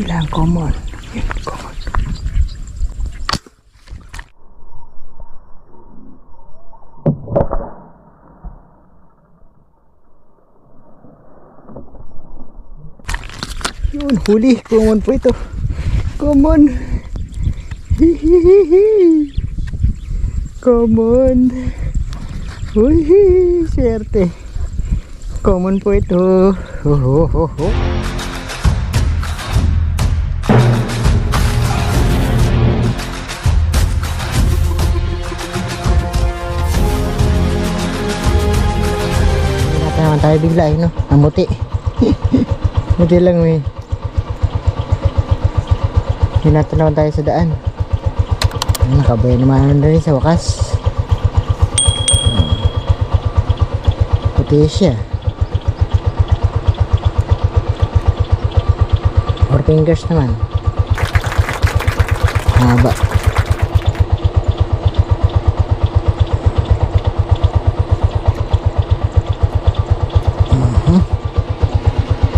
lang, common. Yun, common. Yun, huli. Common po ito. Common. Hihihihi. Common. Uy, swerte. Common po ito. Ho ho ho ho. Hinata naman tayo bigla eh, no? Namuti. Muti lang eh. Hinata naman tayo sa daan. Nakabay naman rin sa wakas. Puti siya. 4 fingers naman. Haba.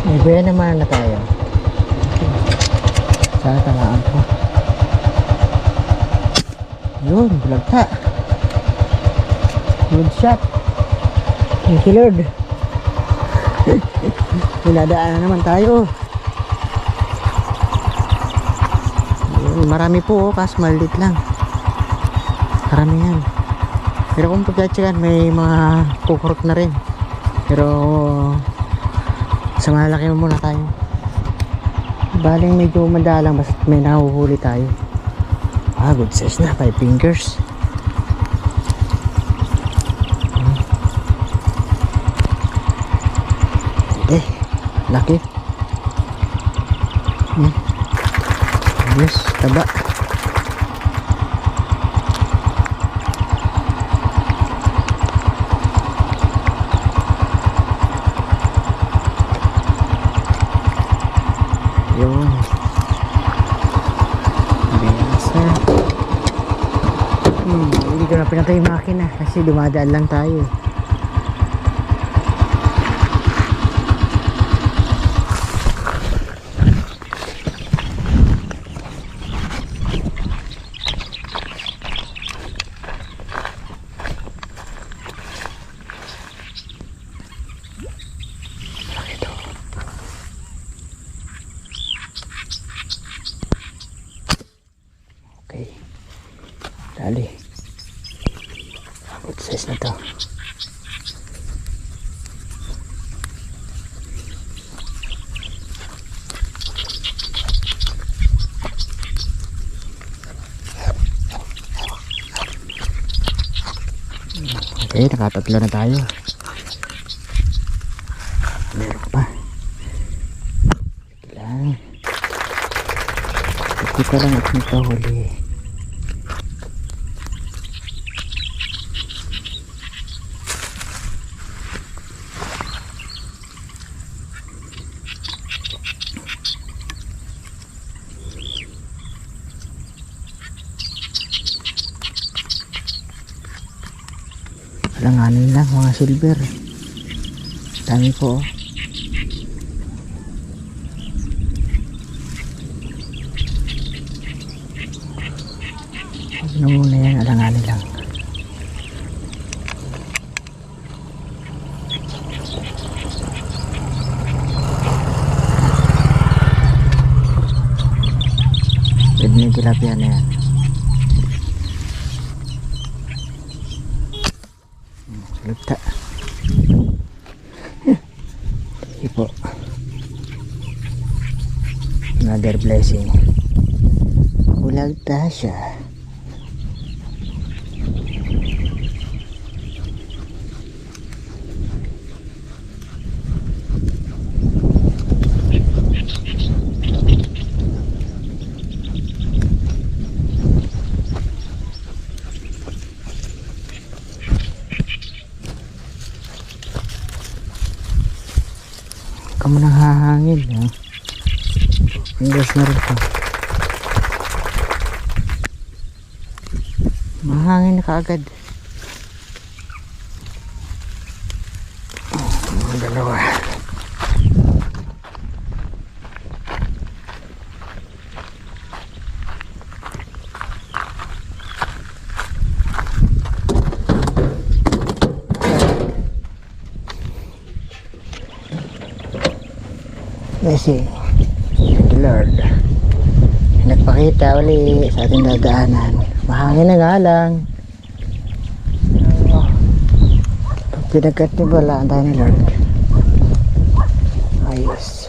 May baya naman na tayo. Sana talaan ko. Yun, bulagta. Good shot. Thank you, Lord. Pinadaan na naman tayo. Yun, marami po, kas maliit lang. Marami yan. Pero kung pagkatsagan, may mga kukurot na rin. Pero sa malaki muna tayo. Baling medyo madalang, basta may nahuhuli tayo. Ah, good size na, 5 fingers. Laki. Yes, taba. Yun. Biasa. Hindi ko na pinatay yung makina kasi dumadaan lang tayo. Okay. Dali. Good size na to. Okay, nakatatlo na tayo. Meron pa. Lang. Ito ka lang at nakahuli. Langanin lang mga silver. Dami po. Ano muna yan, alanganin lang. Pwede na yung tilapia na yan. Lugta. Ipo. Another blessing. Bulagta siya. Kamu nang hahangin ya. Fingers na rin po. Mahangin na kaagad. Mga dalawa. blessing. Thank you, Lord. Nagpakita uli sa ating dadaanan. Mahangin na nga lang. Pag pinagkat niyo pala, ang tayo ni Lord. Ayos.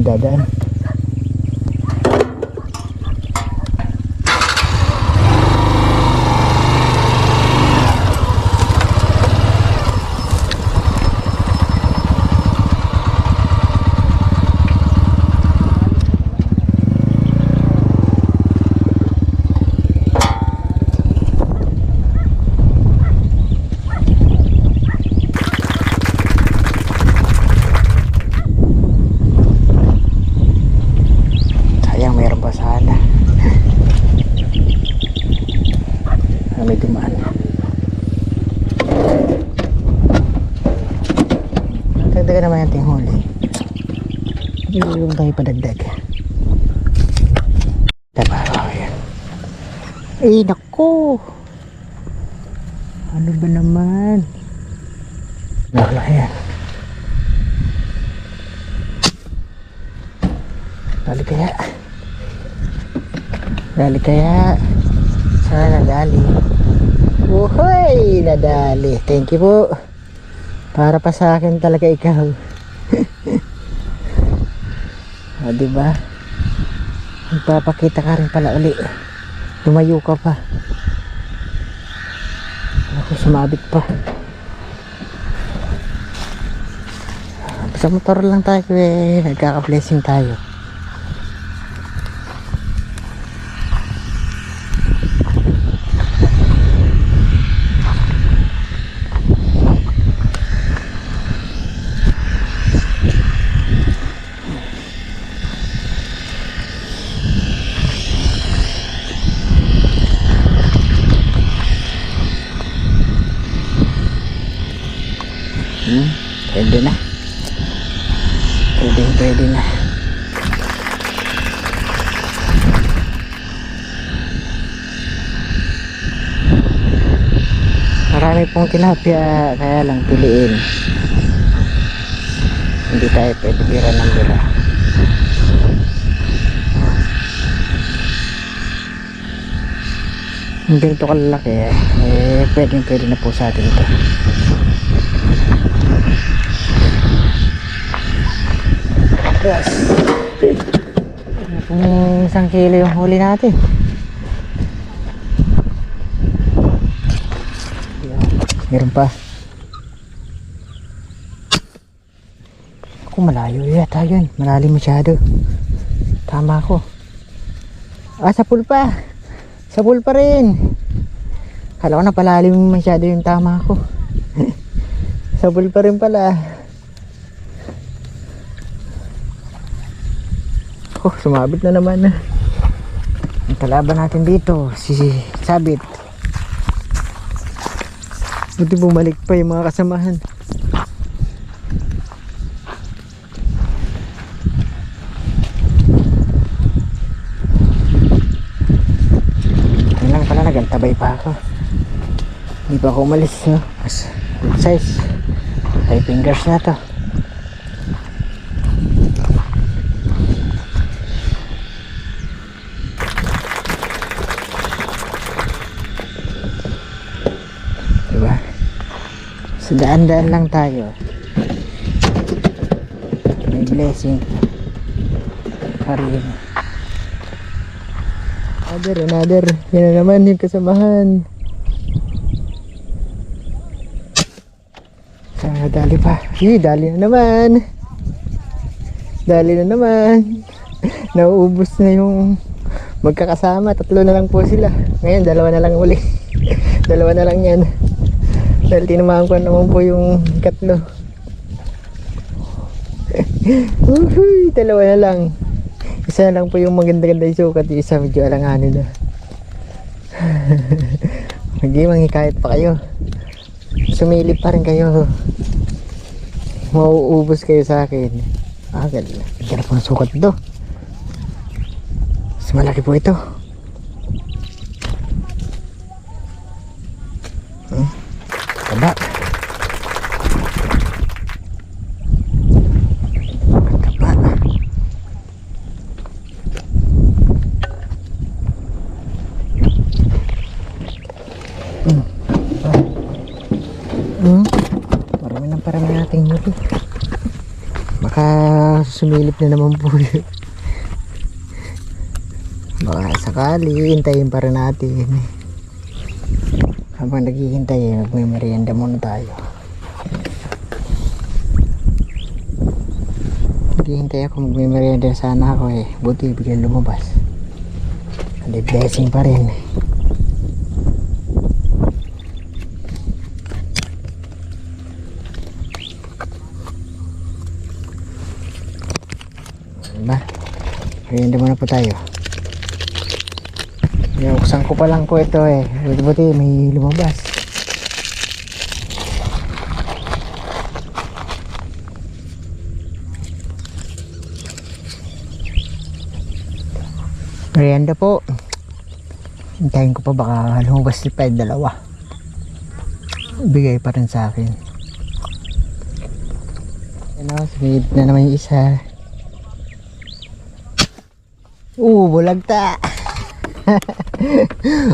Dadaan. May dumaan. Dagdagan naman natin huli. Yung tayo padagdag. Diba? Oh, yan. Eh, naku! Ano ba naman? Wala yan. Dali kaya. Dali kaya. Sana nadali. Uhoy! Nadali. Thank you po. Para pa sa akin talaga ikaw. O, diba? Magpapakita ka rin pala uli. Lumayo ka pa. Ako, sumabit pa. Sa motor lang tayo eh. Nagkaka-blessing tayo. Pwede na. Pwede na. Marami pong tilapia, kaya lang piliin. Hindi tayo pwede bira ng bira. Yung ganito kalalaki pwede na po sa atin ito. Yes. Kung 1 kilo yung huli natin. Meron pa. Kung malayo yata yun. Malalim masyado. Tama ko. Sa pool pa. Sa pool pa rin. Kala ko na palalim masyado yung tama ko. Sa pool pa rin pala. Sumabit na naman. Ang kalaban natin dito si Sabit. Buti bumalik pa yung mga kasamahan. Ayun lang pala, nagantabay pa ako. Hindi pa ako umalis, no? Mas good size. 5 fingers na to. So daan-daan lang tayo. May blessing. Karin. Another. Yan na naman yung kasamahan. Dali pa. Dali na naman. Nauubos na yung magkakasama. 3 na lang po sila. Ngayon 2 na lang uli. 2 na lang yan. Dahil tinamaan ko naman po yung 3. Uhuy, 2 na lang. Isa na lang po yung maganda-ganda yung sukat. Yung isa medyo alanganin na. Hindi, manghikayat pa kayo. Sumilip pa rin kayo. Mauubos kayo sa akin. Ganda na pang sukat do. malaki po ito. Taba. Taba. Marami nating huli. Baka sumilip na naman po yun. Baka sakali, hintayin pa rin natin. Habang naghihintay, magme-merienda muna tayo. Naghihintay ako, magme-merienda sana ako eh. Buti biglang lumabas. Hindi, blessing pa rin. Diba? Merienda muna po tayo. Buksan ko pa lang po ito eh. Buti may lumabas. Merienda po. Hintayin ko pa baka lumabas pa yung dalawa. Bigay pa rin sa akin. Ano, sumid na naman yung isa. Bulagta.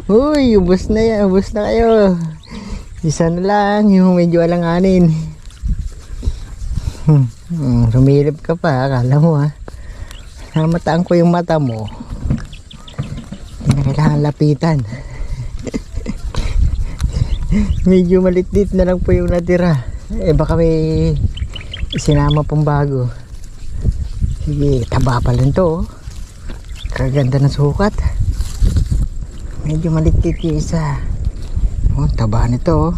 Uy, ubos na yan, ubos na kayo. Isa na lang, yung medyo alanganin. Sumilip ka pa, akala mo ha. Namataan ko yung mata mo. Hindi na kailangan lapitan. Medyo malitit na lang po yung natira. Eh baka may isinama pong bago. Sige, taba pa lang to. Kaganda ng sukat. Medyo malitit yung isa. Taba nito.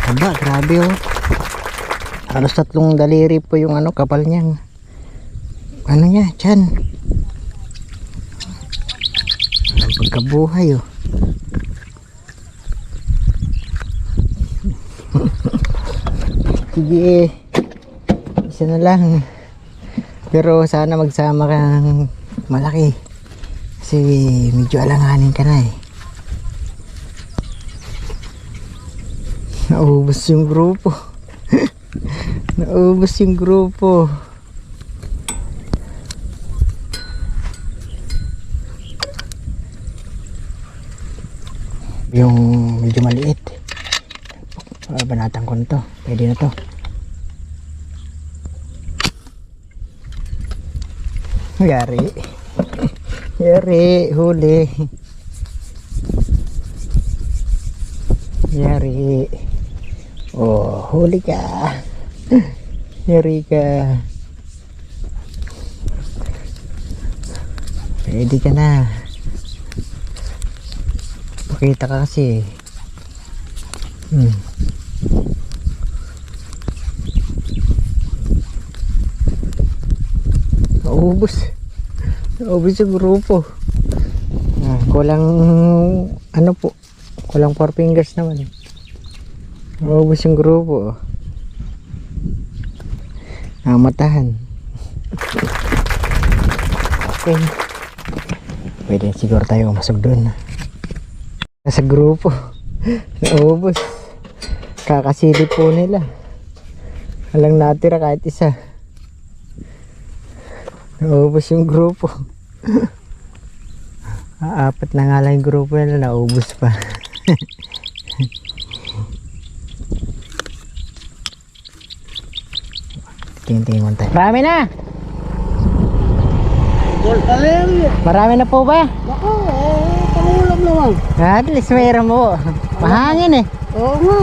Taba, grabe oh. Halos 3 daliri po yung kapal niya. Ano niya, tiyan. Pagkabuhay oh. Sige, isa na lang. Pero sana magsama kang malaki. Kasi medyo alanganin ka na eh. Naubos yung grupo. Naubos yung grupo. Yung medyo maliit. Banatan ko na to. Pwede na to. Yari. Yari, huli. Yari. Oh, huli ka. Yari ka. Pwede ka na. Pakita ka kasi. Naubos. Naubos yung grupo. Kulang po. Kulang 4 fingers naman. Naubos yung grupo. Namatahan. Okay. Pwede siguro tayo masog doon. Nasa grupo. Naubos. Kakasilip po nila. Walang natira kahit isa. Naubos yung grupo. Apat na nga lang yung grupo nila, naubos pa. Tingin-tingin mo tayo. Marami na! Marami na po ba? Bako, pangulam naman. At least mayroon mo. Mahangin eh. Oo nga.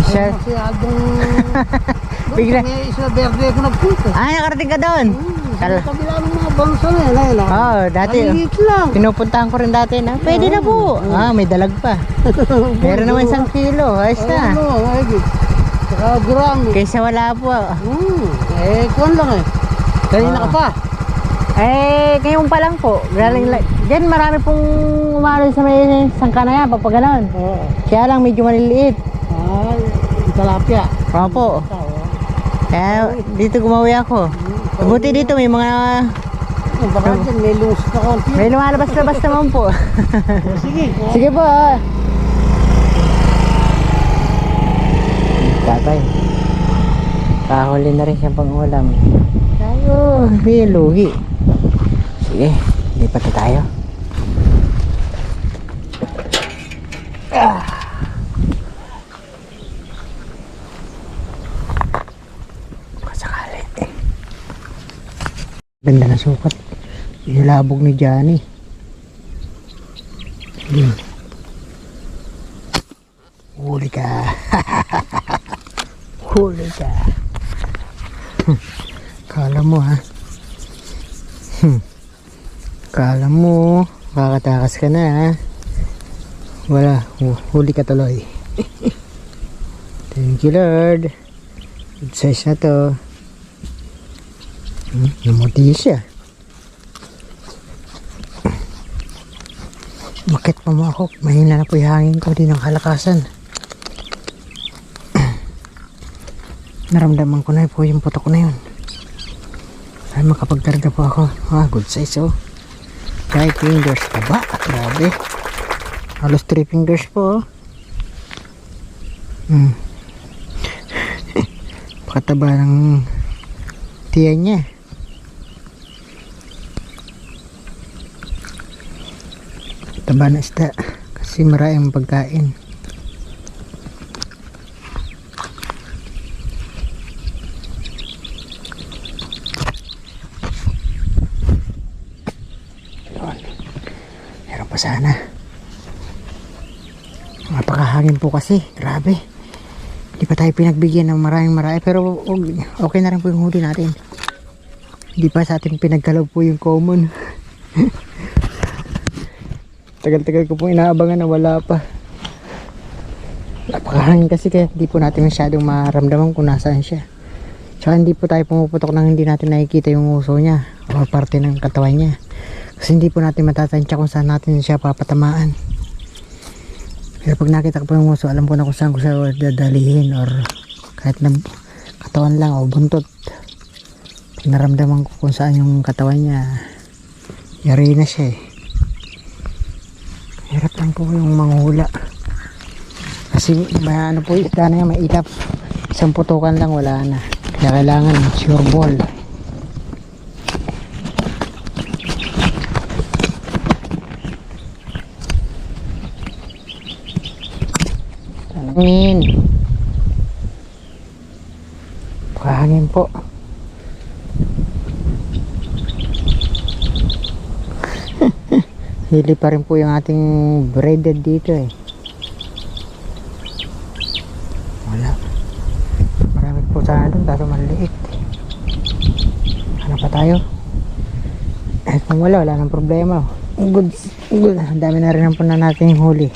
Siya. Masyadong... Bigla. May isa berde ko nagpunta. Nakarating ka doon. Sa kabila ng mga bangsa na yun. Oo, dati. Maliit lang. Pinupuntahan ko rin dati na. Pwede na po. May dalag pa. Meron naman 1 kilo. Ayos na. Ano, ayos. Saka gurami. Kaysa wala po. Kuwan lang eh. Kanina ka pa. Ngayon pa lang po. Galing diyan marami pong umalo sa may sangka na yan. Pag gano'n. Kaya lang medyo maliliit. Talapia. Opo. Kaya dito gumawi ako. Buti dito may mga baka dyan may lungos na konti. May lumalabas-labas naman po. Sige. Sige po. Tatay. Kahuli na rin siyang pang-ulam. Tayo. May lugi. Sige. Lipat na tayo. Kasakali. Ganda na sukat. Ilabog ni Johnny. Huli ka. Huli ka. Kala mo ha. Kala mo kakatakas ka na ha. Wala. Huli ka tuloy. Thank you Lord. Good size na to. Namuti siya. Bakit pa mo ako? Mahina na po yung hangin ko. Di ng kalakasan. Naramdaman ko na po yung putok na yun. Ay makapagkarga po ako. Good size oh. 5 fingers pa ba? Grabe. Halos 3 fingers po oh. Pakataba ng tiyan niya. Taba na isda kasi maraming pagkain. Meron pa sana. Napakahangin po kasi. Grabe. Hindi pa tayo pinagbigyan ng maraming pero okay na rin po yung huli natin. Hindi pa sa atin pinagkalaw po yung common. Tagal-tagal ko pong inaabangan na wala pa. Napakahangin kasi kaya hindi po natin masyadong maramdaman kung nasaan siya. Tsaka hindi po tayo pumuputok nang hindi natin nakikita yung uso niya o parte ng katawan niya. Kasi hindi po natin matatansya kung saan natin siya papatamaan. Pero pag nakita ko po yung uso, alam ko na kung saan ko siya dadalihin or kahit na katawan lang o buntot. Pag naramdaman ko kung saan yung katawan niya, yari na siya eh. Hirap lang po yung manghula. Kasi ano po isda na yan, mailap. Isang putukan lang wala na. Kaya kailangan sure ball. Talangin. Pakahangin po. Hili pa rin po yung ating braided dito eh. Wala. Marami po sana doon, pero maliit. Ano pa tayo? Eh kung wala nang problema. Good. Ang dami na rin ang puna natin yung huli.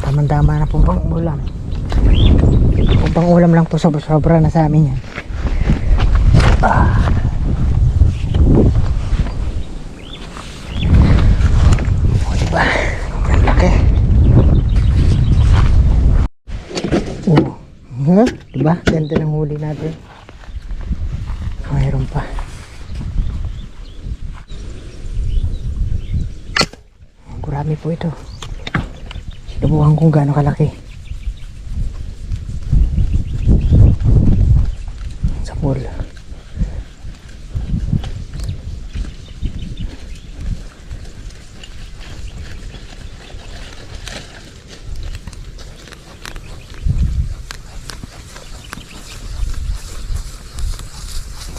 Tama-tama na po pang ulam. Kung pang ulam lang po, sobra na sa amin yan. Diba? Ganda ng huli natin. Mayroon pa. Gurami po ito. Sinubukan kung gaano kalaki. Sa pool.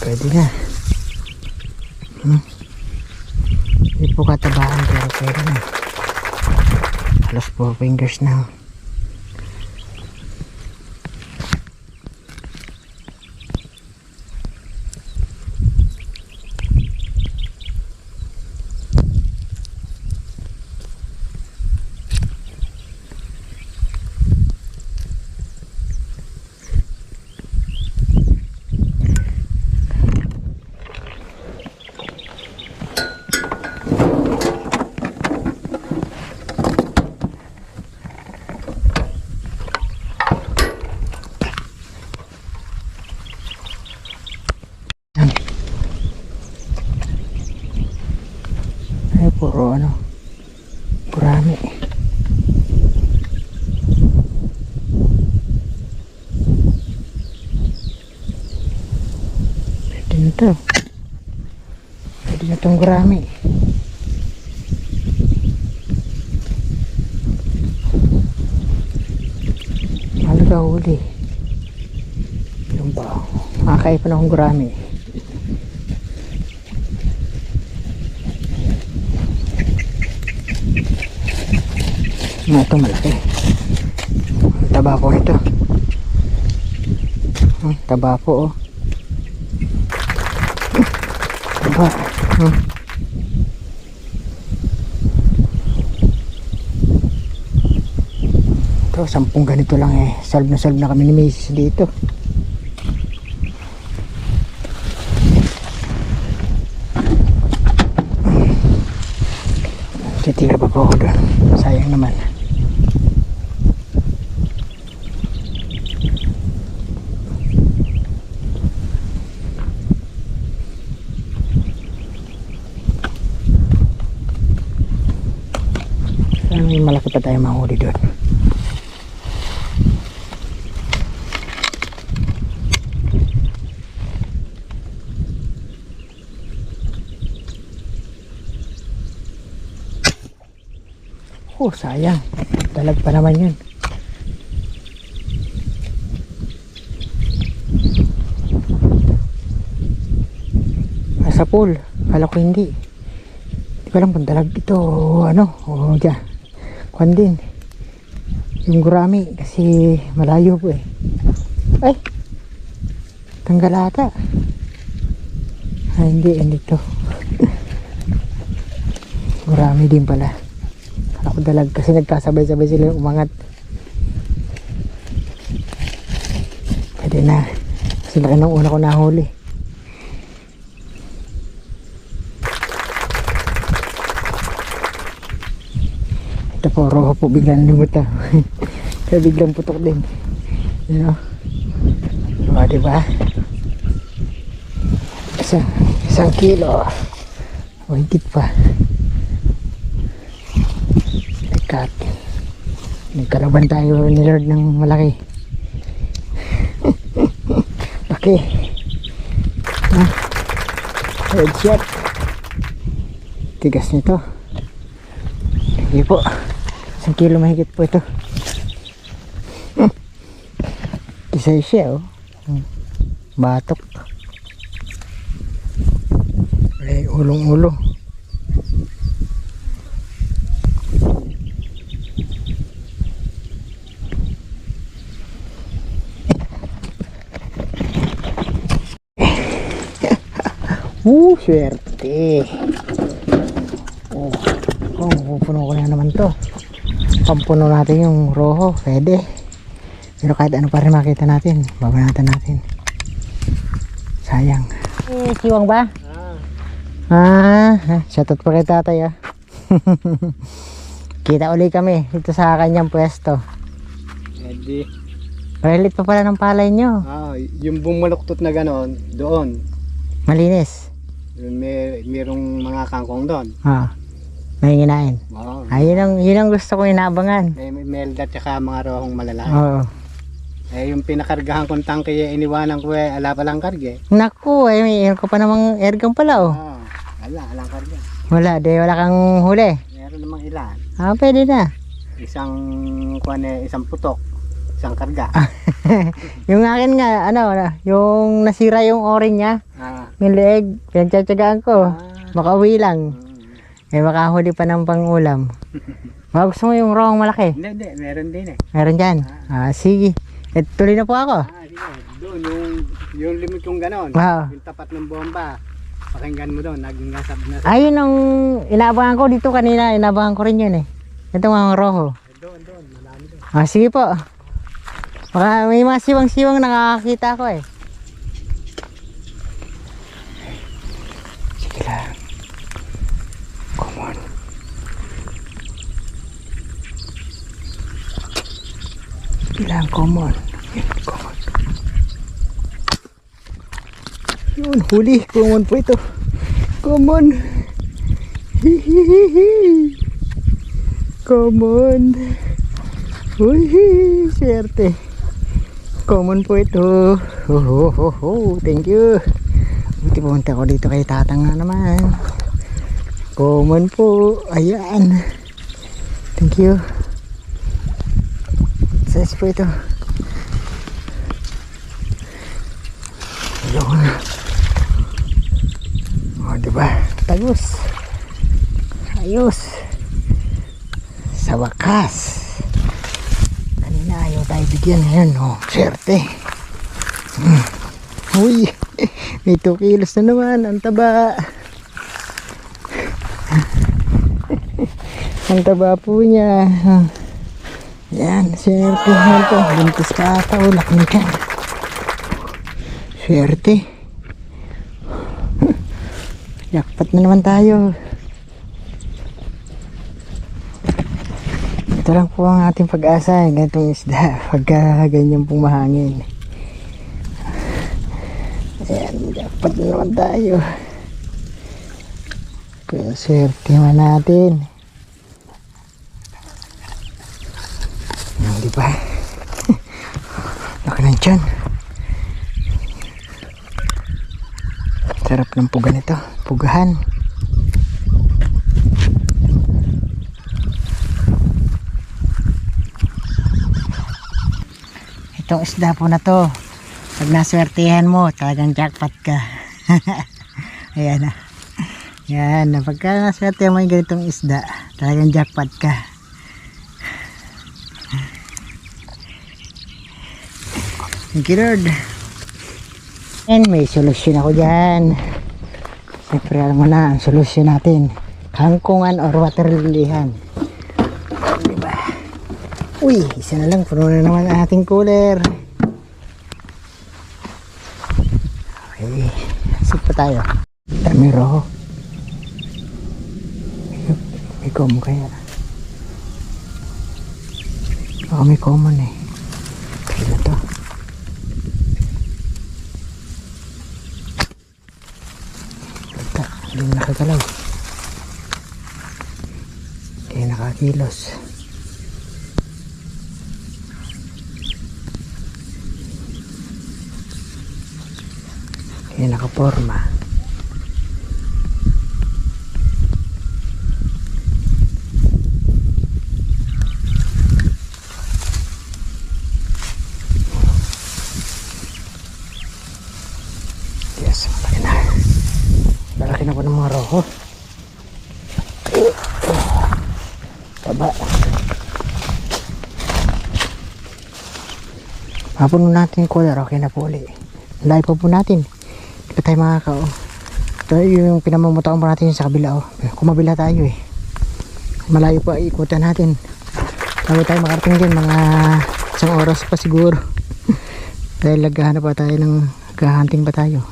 Pwede na. Hindi po katabaan pero pwede na. Halos 4 fingers na. Ay, puro ano, gurami. Pwede na to. Pwede na tong gurami. Malaga huli. Yung ba? Makakaya pa na akong gurami. Ito malaki. Taba po ito. Taba po, oh. Taba. Ito, 10 ganito lang eh. Solve na kami ni Macy's dito. Titira pa po ako doon. Sayang naman. May malaki pa tayo mahuli doon. Oh, sayang. Dalag pa naman yun. Sa pool. Kala ko hindi. Hindi ko alam kung dalag ito. Ano? O dyan. Kwan din. Yung gurami. Kasi malayo po eh. Ay! Tanggal ata. Ay, hindi to. Gurami din pala. Ako dalag kasi nagkasabay-sabay sila yung umangat. Pwede na. Kasi laki ng una ko nahuli. Ito po, roho po, biglang limuta. Kaya biglang putok din. You know? O, diba? Isang kilo. O, higit pa. Nagkalaban tayo ni Lord ng malaki. Laki. Headshot. Tigas nito. Hindi po. 1 kilo mahigit po ito. Kisay siya, oh. Batok. May ulong-ulo. Swerte. Oh, pupuno ko na naman to. Pampuno natin yung roho, pwede. Pero kahit ano pa rin makita natin, babanatan natin. Sayang. Siwang ba? Shoutout pa kay tatay, ah. Kita uli kami dito sa kanyang pwesto. Pwede. Relit pa pala ng palay nyo. Yung bumaluktot na ganon, doon. Malinis. Mayroong mga kangkong doon. May nginain. Yun ang gusto kong inabangan. May melda at saka mga rohong malalaki. Yung pinakargahan kong tangke, iniwanan ko ala palang karge. Naku, may air ko pa namang airgun pala, oh. Alang karge. Wala kang huli. Meron namang ilan. Pwede na. Isang putok. Isang karga. Yung akin nga, yung nasira yung orin niya. Yung leeg, pinagtsatsagaan ko. Makauwi lang. Makahuli pa ng pangulam. Gusto mo yung rohong malaki? Hindi, meron din eh. Meron dyan? Sige. Tuloy na po ako. Sige. Doon, yung limit kong ganon. Yung tapat ng bomba. Pakinggan mo doon, naging nasab na. Ayun ang inaabangan ko dito kanina. Inaabangan ko rin yun eh. Ito mga roho. Doon, malami doon. Sige po. Baka may mga siwang-siwang nakakakita ko eh. Sige lang. Come on. Sige lang, come on. Come on. Yun, huli. Come on po ito. Come on. Common. Uy, swerte. Common po ito. Thank you. Buti pumunta ko dito kay tatang na naman. Common po. Ayan. Thank you. Size po ito. Ayun. O, diba? Tagus. Ayos. Sa wakas. Kanina ayaw tayo bigyan. Ayan, o. Swerte. Uy. May 2 kilos na naman. Ang taba. Ang taba po niya. Yan, swerte. Yan po. Buntis pa ata. O, laki na dyan. Swerte. Jackpot na naman tayo. Ito lang po ang ating pag-asa. Ganitong isda. Pagka ganyan pong mahangin. Ayan, jackpot na naman tayo. Kaya swerte naman natin. Di ba? Laki ng tiyan. Sarap ng puga nito. Pugahan. Itong isda po na to, pag naswertihan mo, talagang jackpot ka. Ayan na. Yan, pagka naswertihan mo yung ganitong isda, talagang jackpot ka. Thank you, Lord. And may solusyon ako dyan. Siyempre alam mo na ang solusyon natin. Kangkungan or water lilyhan. Diba? Uy, isa na lang. Puno na naman ang ating cooler. Okay. Sip pa tayo. Dami roho. May common kaya. May common eh. Kaya to. Hindi mo nakagalaw. Kaya nakakilos. Kaya nakaporma. Yes, malaki na. Malaki na po ng mga roho. Taba. Mapuno natin yung cooler. Okay na po ulit. Layo po natin. Hindi pa tayo makakao. Ito yung pinamumutaan po natin sa kabila. Kumabila tayo eh. Malayo pa ikutan natin. Bago tayo makarating din. Mga 1 oras pa siguro. Dahil naghahanap pa tayo ng gahanting pa tayo.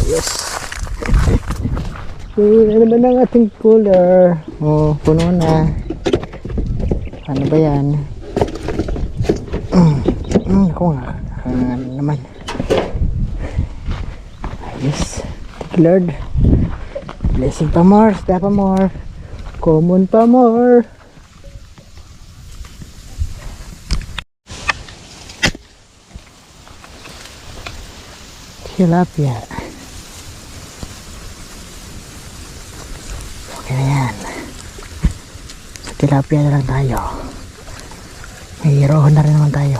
Yes. So, ano ba ang ating cooler? Oh, puno na. Ano ba yan? Ako nga. Ano naman. Ayos. Thank you, Lord. Blessing pa more. Sda pa more. Common pa more. Tilapia. Okay na yan. Sa tilapia na lang tayo. May roho na rin naman tayo.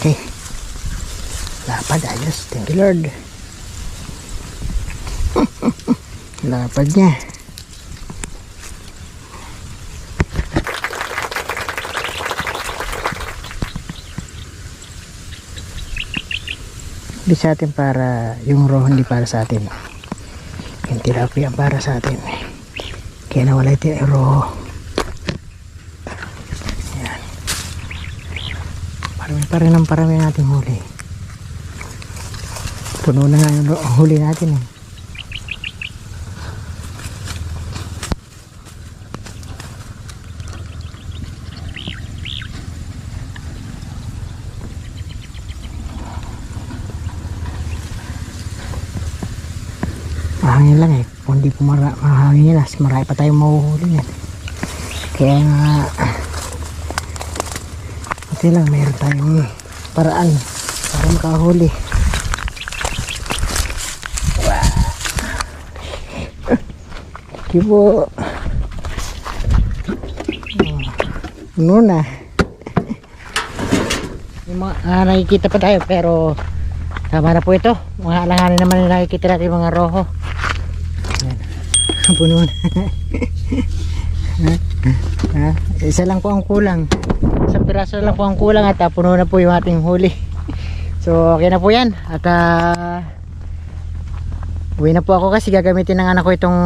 Okay. Lapad, ayos. Thank you, Lord. Lapad niya. Hindi sa atin para yung roho, hindi para sa atin. Yung tilapia para sa atin. Kaya nawala ito yung roho. Ayan. Parami natin huli. Puno na nga yung huli natin eh. mahangin lang eh. Kung di po mahangin yan, marami pa tayong mahuhuli yan. Kaya nga, buti lang mayroon tayong paraan para makahuli. Thank you po. Puno na. Yung mga nakikita pa tayo pero tama na po ito. Mga alanganin naman yung nakikita natin mga roho. Ayan. Puno na. Isa lang po ang kulang. Isang piraso lang po ang kulang at puno na po yung ating huli. So okay na po yan. At uwi na po ako kasi gagamitin ng anak ko itong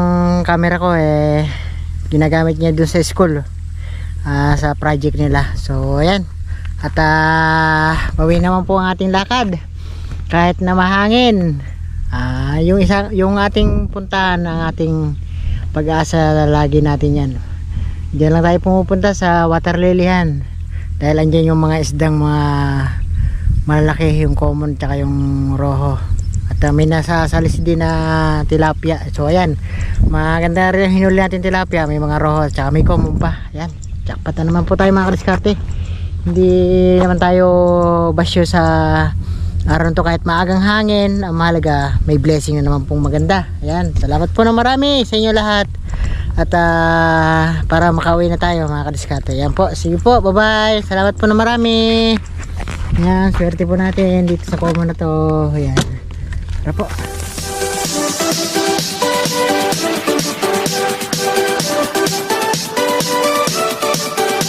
camera ko eh. Ginagamit niya dun sa school. Sa project nila. So ayan. At bawi naman po ang ating lakad kahit na mahangin. Yung ating puntahan, ang ating pag-asa, lagi natin yan. Diyan lang tayo pumupunta sa water lilyhan dahil andyan yung mga isdang mga malalaki, yung common tsaka yung roho. At may nasasalis din na tilapia. So ayan, maganda rin hinuli natin tilapia. May mga roho tsaka may common pa. Ayan, jackpot na naman po tayo mga kadiskarte. Hindi naman tayo basyo sa araw to kahit maagang hangin. Ang mahalaga may blessing na naman pong maganda. Ayan, salamat po na marami sa inyo lahat. At para makauwi na tayo mga kadiskarte. Ayan po, sige po, bye bye. Salamat po na marami. Ayan, swerte po natin dito sa common na to. Ayan, tara po.